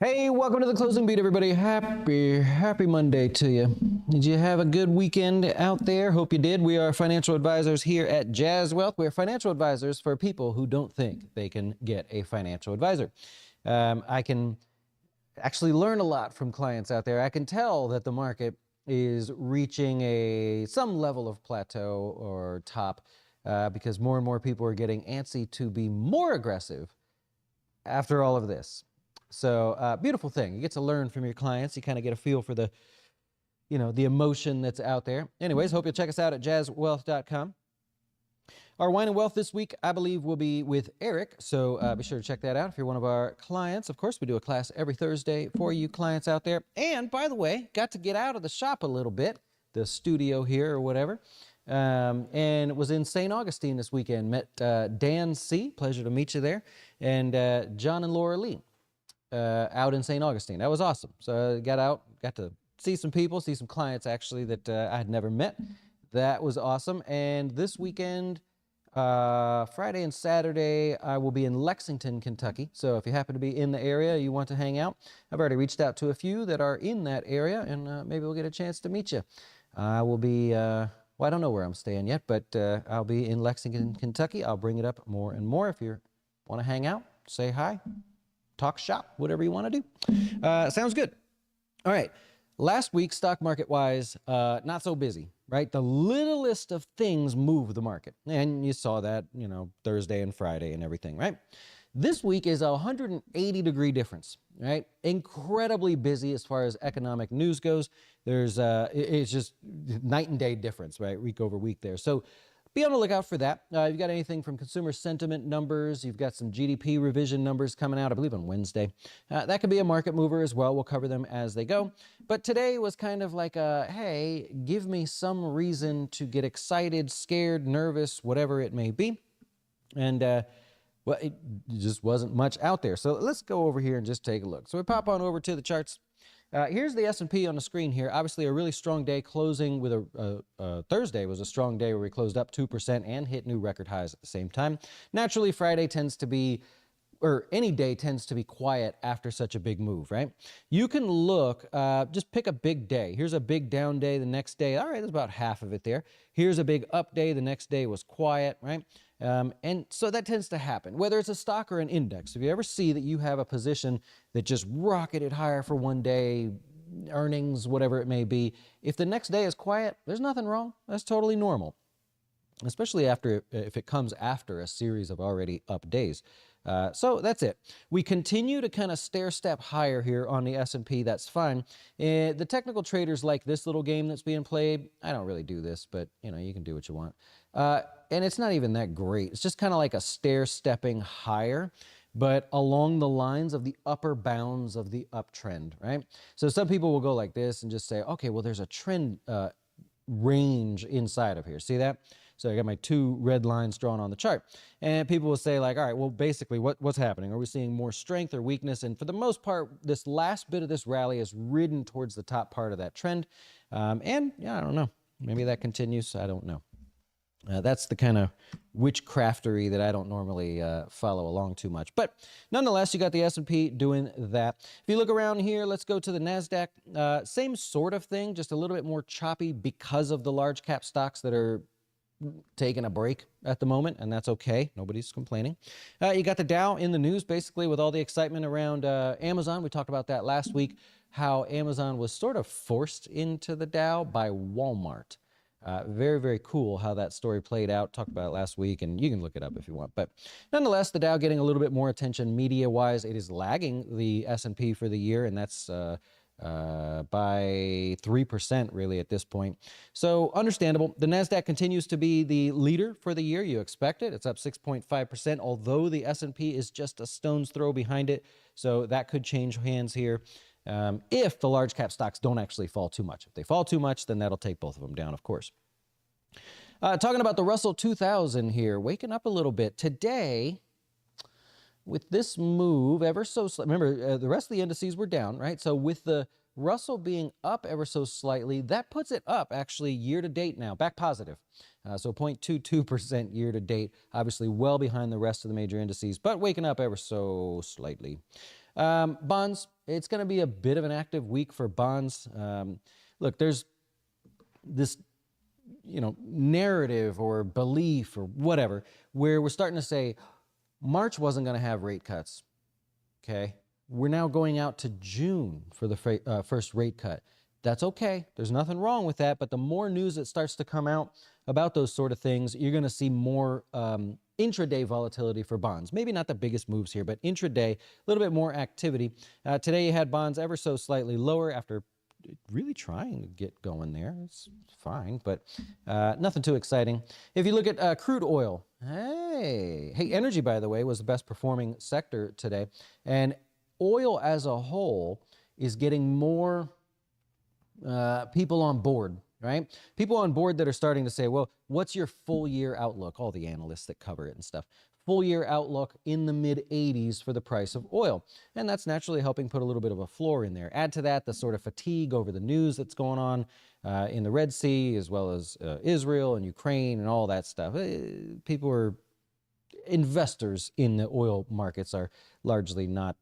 Hey, welcome to the closing beat, everybody. Happy Monday to you. Did you have a good weekend out there? Hope you did. We are financial advisors here at Jazz Wealth. We are financial advisors for people who don't think they can get a financial advisor. I can actually learn a lot from clients out there. I can tell that the market is reaching some level of plateau or top because more and more people are getting antsy to be more aggressive after all of this. So beautiful thing. You get to learn from your clients. You kind of get a feel for the emotion that's out there. Anyways, hope you'll check us out at jazzwealth.com. Our Wine and Wealth this week, I believe, will be with Eric. So be sure to check that out if you're one of our clients. Of course, we do a class every Thursday for you clients out there. And by the way, got to get out of the shop a little bit, the studio here or whatever. And was in St. Augustine this weekend. Met Dan C. Pleasure to meet you there. And John and Laura Lee. Out in St. Augustine. That was awesome. So I got to see some people, see some clients actually that I had never met. That was awesome. And this weekend, Friday and Saturday, I will be in Lexington, Kentucky. So if you happen to be in the area, you want to hang out, I've already reached out to a few that are in that area, and maybe we'll get a chance to meet you. I will be, well, I don't know where I'm staying yet, but I'll be in Lexington, Kentucky. I'll bring it up more and more. If you want to hang out, say hi. Talk shop, whatever you want to do. Sounds good. All right. Last week, stock market-wise, not so busy, right? The littlest of things move the market. And you saw that, Thursday and Friday and everything, right? This week is a 180-degree difference, right? Incredibly busy as far as economic news goes. It's just night and day difference, right? Week over week there. So be on the lookout for that. You've got anything from consumer sentiment numbers. You've got some GDP revision numbers coming out, I believe, on Wednesday. That could be a market mover as well. We'll cover them as they go. But today was kind of like hey, give me some reason to get excited, scared, nervous, whatever it may be. And, well, it just wasn't much out there. So let's go over here and just take a look. So we pop on over to the charts. Here's the S&P on the screen here. Obviously, a really strong day closing with Thursday was a strong day where we closed up 2% and hit new record highs at the same time. Naturally, Friday tends to be, or any day tends to be quiet after such a big move, right? You can look, just pick a big day. Here's a big down day the next day. All right, there's about half of it there. Here's a big up day. The next day was quiet, right? And so that tends to happen, whether it's a stock or an index. If you ever see that you have a position that just rocketed higher for one day, earnings, whatever it may be, if the next day is quiet, there's nothing wrong. That's totally normal, especially if it comes after a series of already up days. So that's it. We continue to kind of stair step higher here on the S&P. That's fine. The technical traders like this little game that's being played. I don't really do this, but you can do what you want. And it's not even that great. It's just kind of like a stair stepping higher, but along the lines of the upper bounds of the uptrend, right? So some people will go like this and just say, okay, well, there's a trend range inside of here. See that? So I got my two red lines drawn on the chart. And people will say like, all right, well, basically what's happening? Are we seeing more strength or weakness? And for the most part, this last bit of this rally is ridden towards the top part of that trend. And yeah, I don't know. Maybe that continues. I don't know. That's the kind of witchcraftery that I don't normally follow along too much. But nonetheless, you got the S&P doing that. If you look around here, let's go to the NASDAQ. Same sort of thing, just a little bit more choppy because of the large cap stocks that are taking a break at the moment, and that's okay. Nobody's complaining. You got the Dow in the news, basically, with all the excitement around Amazon. We talked about that last week, how Amazon was sort of forced into the Dow by Walmart. Very, very cool how that story played out. Talked about it last week, and you can look it up if you want. But nonetheless, the Dow getting a little bit more attention media-wise. It is lagging the S&P for the year, and that's by 3% really at this point. So understandable. The NASDAQ continues to be the leader for the year. You expect it. It's up 6.5%, although the S&P is just a stone's throw behind it. So that could change hands here. if the large cap stocks don't actually fall too much. If they fall too much, then that'll take both of them down, of course. Talking about the Russell 2000 here, waking up a little bit. Today, with this move ever so slightly, remember, the rest of the indices were down, right? So with the Russell being up ever so slightly, that puts it up actually year to date now, back positive. So 0.22% year to date, obviously well behind the rest of the major indices, but waking up ever so slightly. Bonds, it's going to be a bit of an active week for bonds. Look, there's this narrative or belief or whatever, where we're starting to say March wasn't going to have rate cuts, okay? We're now going out to June for the first rate cut. That's okay. There's nothing wrong with that, but the more news that starts to come out about those sort of things, you're going to see more intraday volatility for bonds. Maybe not the biggest moves here, but intraday, a little bit more activity. Today you had bonds ever so slightly lower after really trying to get going there. It's fine, but nothing too exciting. If you look at crude oil, hey, energy, by the way, was the best performing sector today. And oil as a whole is getting more people on board, right? People on board that are starting to say, well, what's your full year outlook? All the analysts that cover it and stuff. Full year outlook in the mid 80s for the price of oil. And that's naturally helping put a little bit of a floor in there. Add to that the sort of fatigue over the news that's going on in the Red Sea, as well as Israel and Ukraine and all that stuff. People are, investors in the oil markets are largely not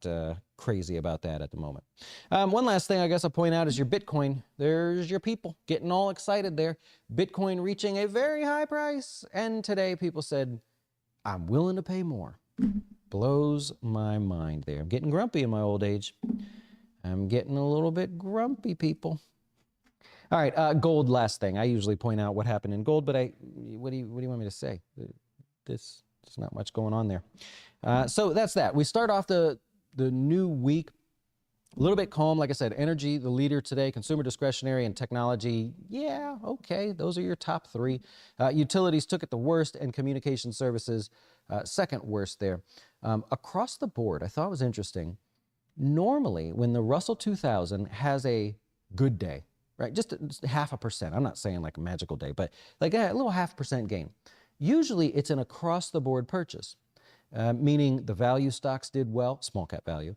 crazy about that at the moment. One last thing I guess I'll point out is your Bitcoin. There's your people getting all excited there. Bitcoin reaching a very high price. And today people said, I'm willing to pay more. Blows my mind there. I'm getting grumpy in my old age. I'm getting a little bit grumpy, people. All right, gold, last thing. I usually point out what happened in gold, but what do you want me to say? There's not much going on there. So that's that. We start off the new week a little bit calm. Like I said, energy, the leader today, consumer discretionary and technology. Yeah, okay, those are your top three. Utilities took it the worst, and communication services second worst there. Across the board, I thought it was interesting. Normally, when the Russell 2000 has a good day, right, just 0.5%, I'm not saying like a magical day, but like a little 0.5% gain. Usually, it's an across-the-board purchase, meaning the value stocks did well, small cap value.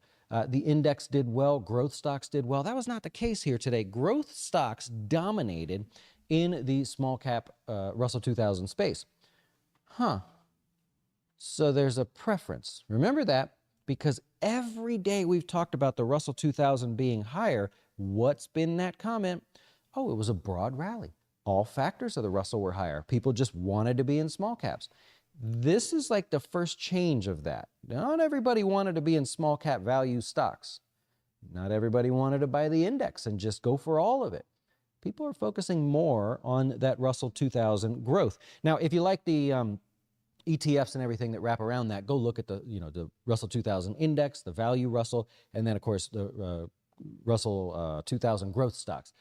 The index did well, growth stocks did well. That was not the case here today. Growth stocks dominated in the small cap Russell 2000 space. So there's a preference. Remember that, because every day we've talked about the Russell 2000 being higher. What's been that comment? Oh, it was a broad rally. All factors of the Russell were higher. People just wanted to be in small caps. This is like the first change of that. Not everybody wanted to be in small cap value stocks. Not everybody wanted to buy the index and just go for all of it. People are focusing more on that Russell 2000 growth. Now, if you like the ETFs and everything that wrap around that, go look at the Russell 2000 index, the value Russell, and then of course the Russell 2000 growth stocks.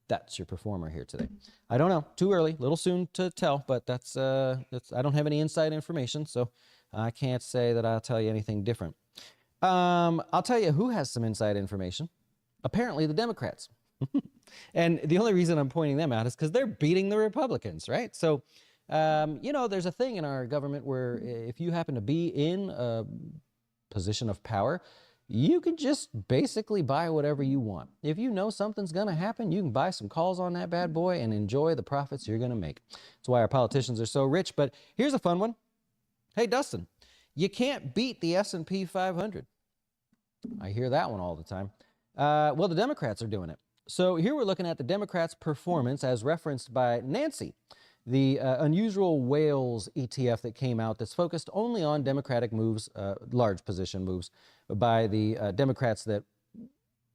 That's your performer here today. I don't know, too early, a little soon to tell, but that's I don't have any inside information, so I can't say that I'll tell you anything different. I'll tell you who has some inside information. Apparently the Democrats. And the only reason I'm pointing them out is because they're beating the Republicans, right? So, there's a thing in our government where if you happen to be in a position of power, you can just basically buy whatever you want. If you know something's going to happen, you can buy some calls on that bad boy and enjoy the profits you're going to make. That's why our politicians are so rich. But here's a fun one. Hey, Dustin, you can't beat the S&P 500. I hear that one all the time. Well, the Democrats are doing it. So here we're looking at the Democrats' performance as referenced by Nancy, the unusual whales ETF that came out that's focused only on Democratic moves, large position moves by the Democrats that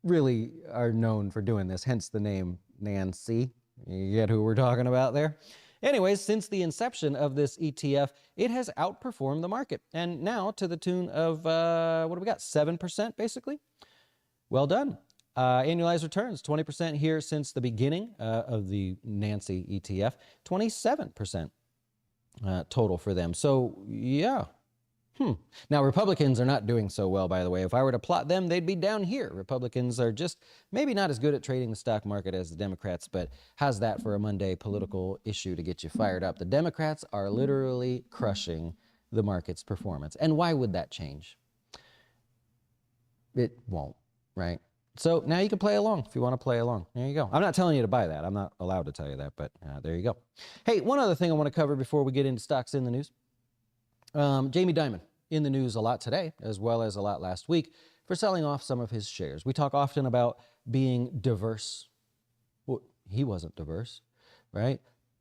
really are known for doing this, hence the name Nancy. You get who we're talking about there? Anyways, since the inception of this ETF, it has outperformed the market. And now to the tune of, what do we got, 7% basically? Well done. Annualized returns, 20% here since the beginning of the Nancy ETF, 27% total for them. So yeah, Now, Republicans are not doing so well, by the way. If I were to plot them, they'd be down here. Republicans are just maybe not as good at trading the stock market as the Democrats, but how's that for a Monday political issue to get you fired up? The Democrats are literally crushing the market's performance. And why would that change? It won't, right? So now you can play along if you want to play along. There you go. I'm not telling you to buy that. I'm not allowed to tell you that, but there you go. Hey, one other thing I want to cover before we get into stocks in the news. Jamie Dimon in the news a lot today, as well as a lot last week, for selling off some of his shares. We talk often about being diverse. Well, he wasn't diverse, right?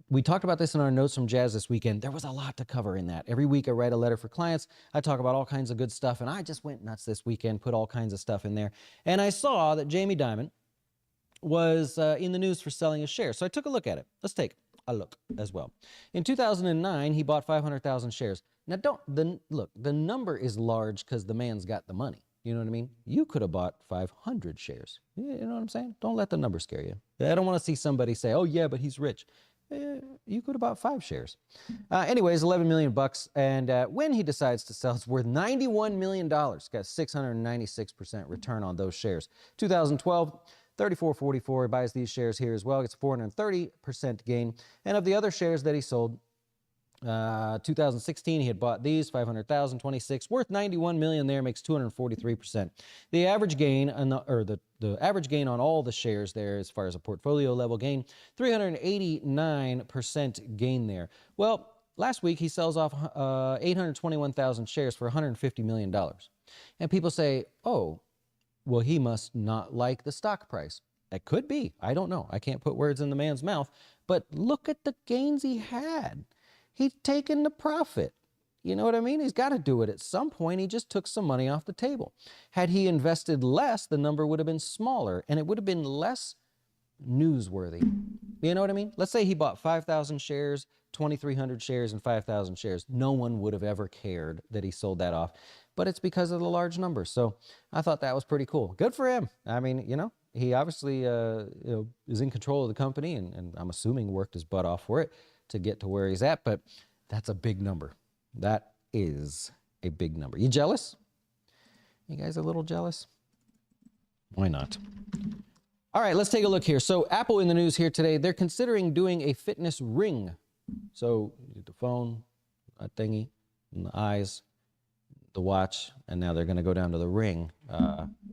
We talked about this in our notes from Jazz this weekend. There was a lot to cover in that. Every week I write a letter for clients. I talk about all kinds of good stuff, and I just went nuts this weekend, put all kinds of stuff in there. And I saw that Jamie Dimon was in the news for selling his shares. So I took a look at it. Let's take a look as well. In 2009, he bought 500,000 shares. Now, look, the number is large because the man's got the money. You know what I mean? You could have bought 500 shares. You know what I'm saying? Don't let the number scare you. I don't want to see somebody say, oh, yeah, but he's rich. You could have bought 5 shares. Anyways, $11 million bucks. And when he decides to sell, it's worth $91 million. Got 696% return on those shares. 2012, 34.44. He buys these shares here as well. Gets 430% gain. And of the other shares that he sold, 2016, he had bought these, 500,000, 26, worth 91 million there, makes 243%. The average gain, the average gain on all the shares there, as far as a portfolio level gain, 389% gain there. Well, last week he sells off 821,000 shares for $150 million. And people say, oh, well, he must not like the stock price. That could be. I don't know. I can't put words in the man's mouth. But look at the gains he had. He's taken the profit. You know what I mean? He's got to do it at some point. He just took some money off the table. Had he invested less, the number would have been smaller, and it would have been less newsworthy. You know what I mean? Let's say he bought 5,000 shares, 2,300 shares, and 5,000 shares. No one would have ever cared that he sold that off, but it's because of the large numbers. So I thought that was pretty cool. Good for him. I mean, you know, he obviously is in control of the company, and I'm assuming worked his butt off for it to get to where he's at, but that's a big number. That is a big number. You jealous? You guys a little jealous? Why not? All right, let's take a look here. So Apple in the news here today, they're considering doing a fitness ring. So the phone, a thingy, and the eyes, the watch, and now they're going to go down to the ring.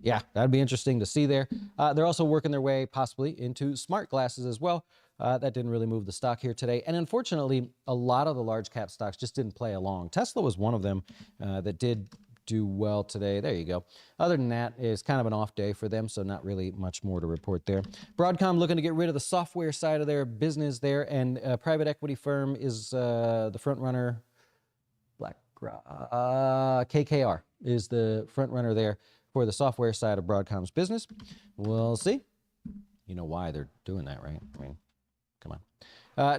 Yeah, that'd be interesting to see there. They're also working their way possibly into smart glasses as well. That didn't really move the stock here today. And unfortunately, a lot of the large cap stocks just didn't play along. Tesla was one of them that did do well today. There you go. Other than that, it's kind of an off day for them, so not really much more to report there. Broadcom looking to get rid of the software side of their business there, and a private equity firm is the front runner. KKR is the front runner there for the software side of Broadcom's business. We'll see. You know why they're doing that, right? I mean, come on.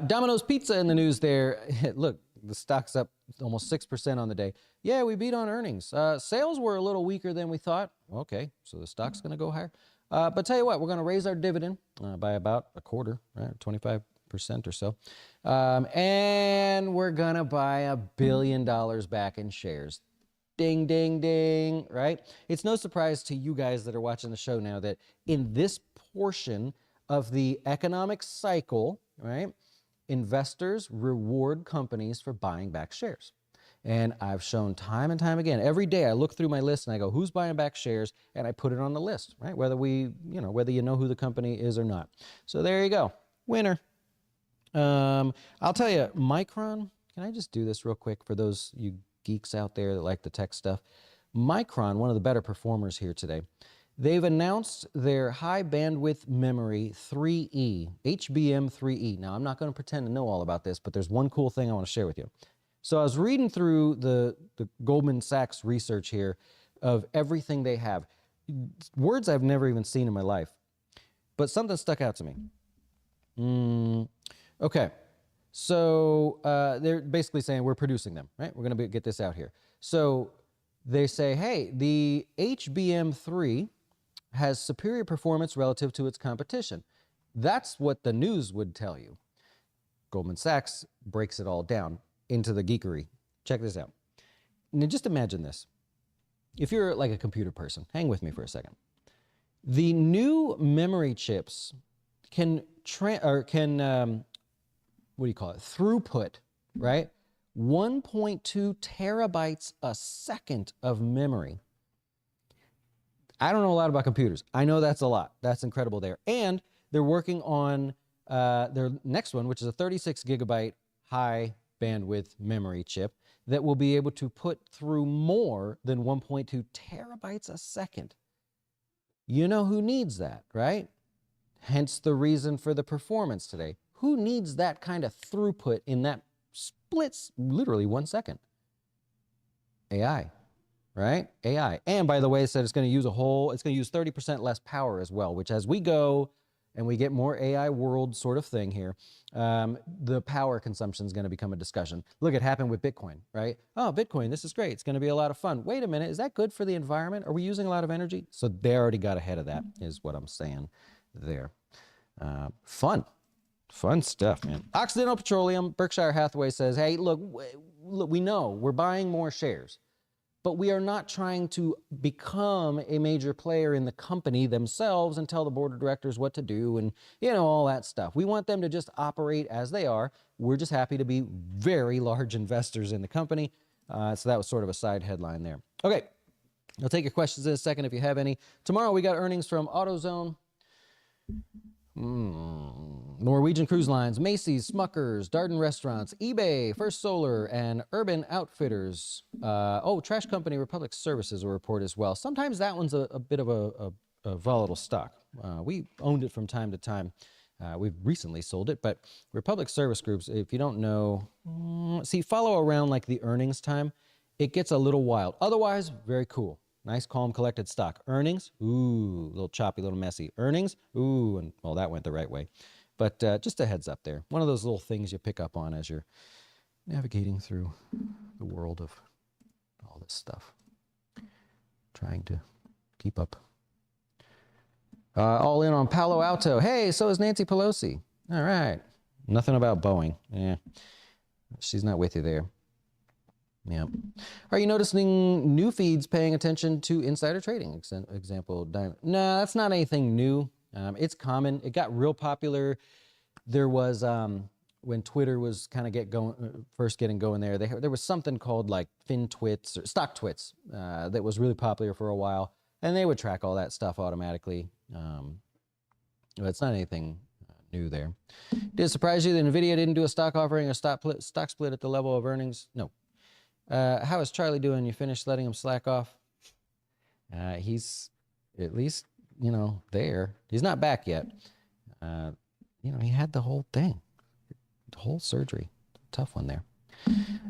Domino's Pizza in the news there. Look, the stock's up almost 6% on the day. Yeah, we beat on earnings. Sales were a little weaker than we thought. Okay, so the stock's going to go higher. But tell you what, we're going to raise our dividend by about a quarter, right? 25% or so. And we're going to buy $1 billion back in shares. Ding, ding, ding, right? It's no surprise to you guys that are watching the show now that in this portion of the economic cycle, right, investors reward companies for buying back shares. And I've shown time and time again, every day I look through my list and I go, who's buying back shares? And I put it on the list, right? Whether whether you know who the company is or not. So there you go. Winner. I'll tell you, Micron, can I just do this real quick for those you geeks out there that like the tech stuff? Micron, one of the better performers here today, they've announced their high bandwidth memory 3E, HBM 3E. Now, I'm not going to pretend to know all about this, but there's one cool thing I want to share with you. So I was reading through the Goldman Sachs research here of everything they have. Words I've never even seen in my life, but something stuck out to me. Okay, so they're basically saying we're producing them, right? We're going to get this out here. So they say, hey, the HBM3 has superior performance relative to its competition. That's what the news would tell you. Goldman Sachs breaks it all down into the geekery. Check this out. Now just imagine this. If you're like a computer person, hang with me for a second. The new memory chips can what do you call it? Throughput, right? 1.2 terabytes a second of memory. I don't know a lot about computers. I know that's a lot. That's incredible there. And they're working on their next one, which is a 36 gigabyte high bandwidth memory chip that will be able to put through more than 1.2 terabytes a second. You know who needs that, right? Hence the reason for the performance today. Who needs that kind of throughput in that splits literally 1 second? AI, right? AI. And by the way, it said it's going to use it's going to use 30% less power as well, which as we go and we get more AI world sort of thing here, the power consumption is going to become a discussion. Look, it happened with Bitcoin, right? Oh, Bitcoin, this is great. It's going to be a lot of fun. Wait a minute, is that good for the environment? Are we using a lot of energy? So they already got ahead of that, is what I'm saying there. Fun stuff, man. Occidental Petroleum, Berkshire Hathaway says, hey, look, we know we're buying more shares, but we are not trying to become a major player in the company themselves and tell the board of directors what to do and, you know, all that stuff. We want them to just operate as they are. We're just happy to be very large investors in the company. So that was sort of a side headline there. Okay, I'll take your questions in a second if you have any. Tomorrow we got earnings from AutoZone, Norwegian Cruise Lines, Macy's, Smuckers, Darden Restaurants, eBay, First Solar, and Urban Outfitters. Trash company Republic Services will report as well. Sometimes that one's a bit of a volatile stock. We owned it from time to time. We've recently sold it, but Republic Service Groups, if you don't know, follow around like the earnings time, it gets a little wild. Otherwise, very cool. Nice, calm, collected stock. Earnings, ooh, a little choppy, a little messy. Earnings, ooh, and well, that went the right way. But just a heads up there. One of those little things you pick up on as you're navigating through the world of all this stuff. Trying to keep up. All in on Palo Alto. Hey, so is Nancy Pelosi. All right. Nothing about Boeing. Yeah, she's not with you there. Yeah. Are you noticing new feeds paying attention to insider trading? Example, Dimon. No, that's not anything new. It's common. It got real popular. There was, when Twitter was kind of first getting going there, there was something called like FinTwits or Stock Twits that was really popular for a while. And they would track all that stuff automatically. It's not anything new there. Did it surprise you that NVIDIA didn't do a stock offering or stock split at the level of earnings? No. How is Charlie doing? You finished letting him slack off? He's at least, there. He's not back yet. He had the whole thing, the whole surgery. Tough one there.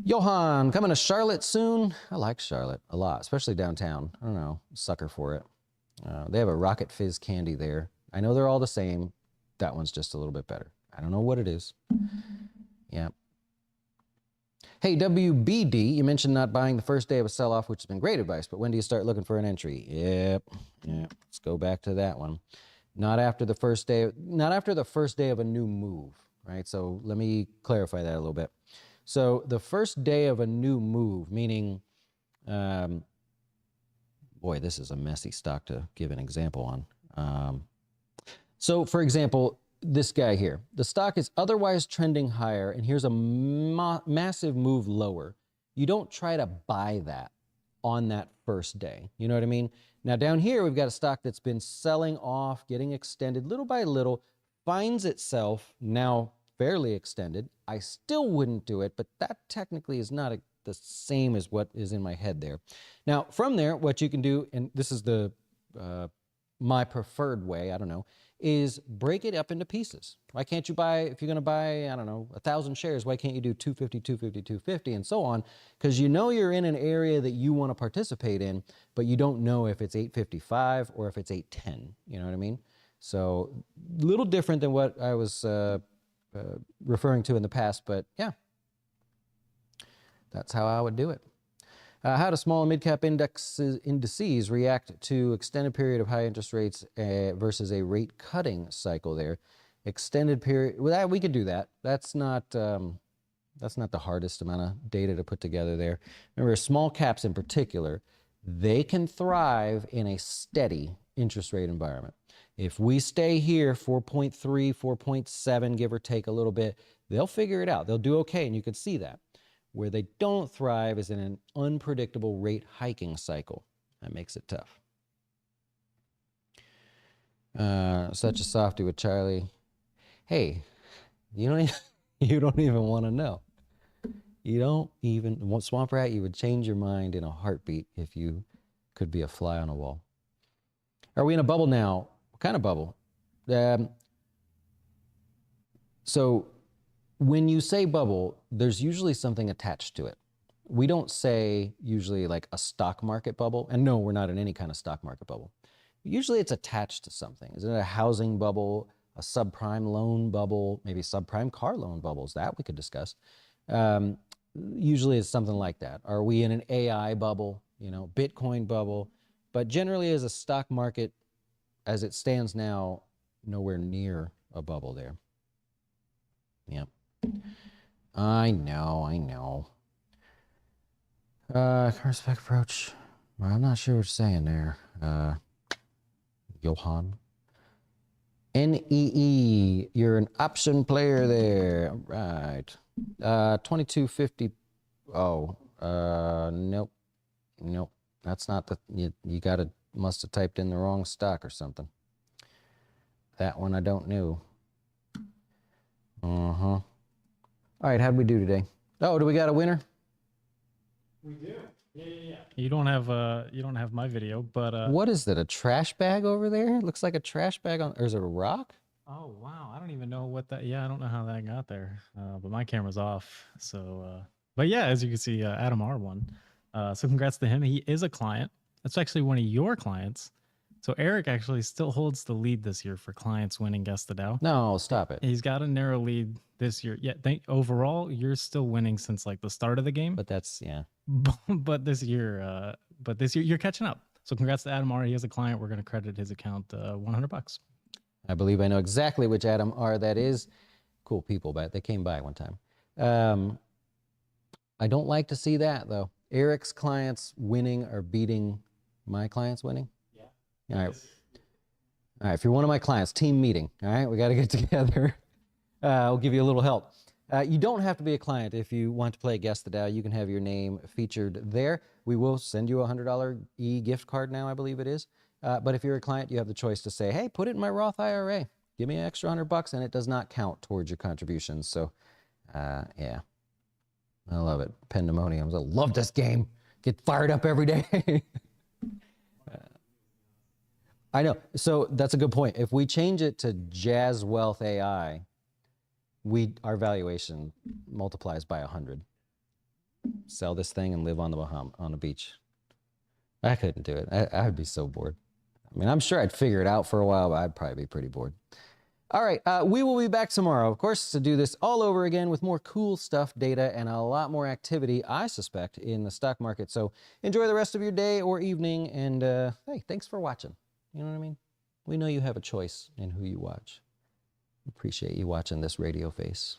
Johan, coming to Charlotte soon. I like Charlotte a lot, especially downtown. I don't know, sucker for it. They have a Rocket Fizz candy there. I know they're all the same. That one's just a little bit better. I don't know what it is. Yeah. Hey, WBD, you mentioned not buying the first day of a sell-off, which has been great advice, but when do you start looking for an entry? Yep. Let's go back to that one. Not after the first day of a new move, right? So let me clarify that a little bit. So the first day of a new move, meaning, boy, this is a messy stock to give an example on. So for example, this guy here, the stock is otherwise trending higher, and here's a massive move lower. You don't try to buy that on that first day. You know what I mean? Now down here, we've got a stock that's been selling off, getting extended little by little, finds itself now fairly extended. I still wouldn't do it, but that technically is not the same as what is in my head there. Now from there, what you can do, and this is my preferred way, I don't know, is break it up into pieces. Why can't you buy, if you're going to buy, I don't know, 1,000 shares, why can't you do 250, 250, 250, and so on? Because you're in an area that you want to participate in, but you don't know if it's 855 or if it's 810. You know what I mean? So a little different than what I was referring to in the past, but yeah, that's how I would do it. How do small and mid-cap indices react to extended period of high interest rates versus a rate cutting cycle there? Extended period, well, we could do that. That's not That's not the hardest amount of data to put together there. Remember, small caps in particular, they can thrive in a steady interest rate environment. If we stay here 4.3, 4.7, give or take a little bit, they'll figure it out. They'll do okay, and you can see that. Where they don't thrive is in an unpredictable rate hiking cycle. That makes it tough. Such a softie with Charlie. Hey, you don't even want to know. You don't even, Swamp Rat, you would change your mind in a heartbeat if you could be a fly on a wall. Are we in a bubble now? What kind of bubble? So when you say bubble, there's usually something attached to it. We don't say usually like a stock market bubble. And no, we're not in any kind of stock market bubble. Usually it's attached to something. Is it a housing bubble, a subprime loan bubble, maybe subprime car loan bubbles? That we could discuss. Usually it's something like that. Are we in an AI bubble, Bitcoin bubble? But generally as a stock market, as it stands now, nowhere near a bubble there. Yep. I know. Current spec approach. Well, I'm not sure what you're saying there. Johan. NEE, you're an option player there. All right. 2250. Oh, nope. That's not the, you must have typed in the wrong stock or something. That one I don't know. All right, how'd we do today? Oh, do we got a winner? We do. Yeah. You don't have my video, but what is that? A trash bag over there? It looks like a trash bag or is it a rock? Oh wow, I don't even know what that. Yeah, I don't know how that got there. But my camera's off. So, but yeah, as you can see, Adam R won. So congrats to him. He is a client. That's actually one of your clients. So Eric actually still holds the lead this year for clients winning Guess the Dow. No, stop it. He's got a narrow lead this year. Yeah, overall, you're still winning since like the start of the game. But that's, yeah. But this year you're catching up. So congrats to Adam R. He has a client. We're going to credit his account $100. I believe I know exactly which Adam R. that is. Cool people, but they came by one time. I don't like to see that though. Eric's clients winning or beating my clients winning. Yeah. All right. If you're one of my clients, team meeting. All right. We got to get together. I'll give you a little help. You don't have to be a client if you want to play Guess the Dow. You can have your name featured there. We will send you a $100 e-gift card now, I believe it is. But if you're a client, you have the choice to say, hey, put it in my Roth IRA. Give me an extra $100 and it does not count towards your contributions. So, yeah. I love it. Pandemoniums. I love this game. Get fired up every day. I know. So that's a good point. If we change it to Jazz Wealth AI, our valuation multiplies by 100. Sell this thing and live on the beach. I couldn't do it. I'd be so bored. I mean, I'm sure I'd figure it out for a while, but I'd probably be pretty bored. All right, we will be back tomorrow, of course, to do this all over again with more cool stuff, data, and a lot more activity, I suspect, in the stock market. So enjoy the rest of your day or evening, and hey, thanks for watching. You know what I mean? We know you have a choice in who you watch. Appreciate you watching this radio face.